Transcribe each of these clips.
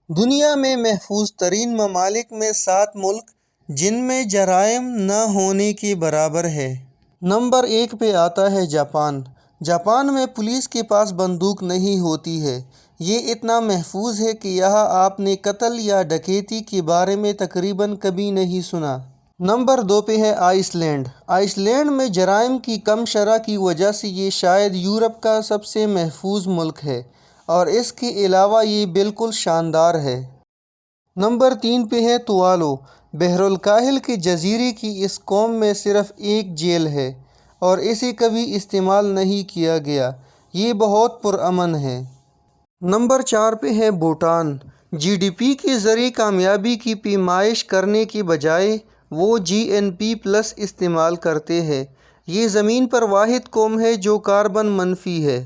دنیا میں محفوظ ترین ممالک میں 7 ملک جن میں جرائم نہ ہونے کے برابر ہے۔ نمبر 1 پہ آتا ہے جاپان۔ جاپان میں پولیس کے پاس بندوق نہیں ہوتی ہے۔ یہ اتنا محفوظ ہے کہ یہاں آپ نے قتل یا ڈکیتی کے بارے میں تقریباً کبھی نہیں سنا۔ نمبر 2 پہ ہے آئس لینڈ۔ آئس لینڈ میں جرائم کی کم شرح کی وجہ سے یہ شاید یورپ کا سب سے محفوظ ملک ہے، اور اس کے علاوہ یہ بالکل شاندار ہے۔ نمبر 3 پہ ہے توالو۔ بحر الکاہل کے جزیرے کی اس قوم میں صرف ایک جیل ہے اور اسے کبھی استعمال نہیں کیا گیا۔ یہ بہت پرامن ہے۔ نمبر 4 پہ ہے بھوٹان۔ جی ڈی پی کے ذریعے کامیابی کی پیمائش کرنے کے بجائے وہ جی این پی پلس استعمال کرتے ہیں۔ یہ زمین پر واحد قوم ہے جو کاربن منفی ہے۔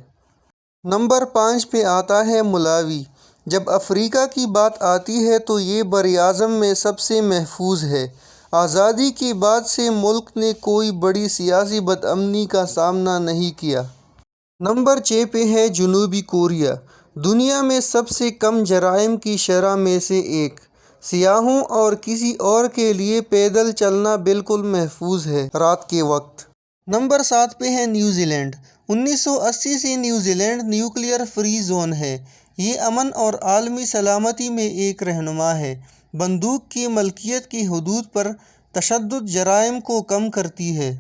نمبر 5 پہ آتا ہے ملاوی۔ جب افریقہ کی بات آتی ہے تو یہ براعظم میں سب سے محفوظ ہے۔ آزادی کے بعد سے ملک نے کوئی بڑی سیاسی بدامنی کا سامنا نہیں کیا۔ نمبر 6 پہ ہے جنوبی کوریا۔ دنیا میں سب سے کم جرائم کی شرح میں سے ایک۔ سیاحوں اور کسی اور کے لیے پیدل چلنا بالکل محفوظ ہے رات کے وقت۔ نمبر 7 پہ ہے نیوزی لینڈ۔ 1980 سے New Zealand nuclear free zone ہے۔ یہ امن اور عالمی سلامتی میں ایک رہنما ہے۔ بندوق کی ملکیت کی حدود پر تشدد جرائم کو کم کرتی ہے۔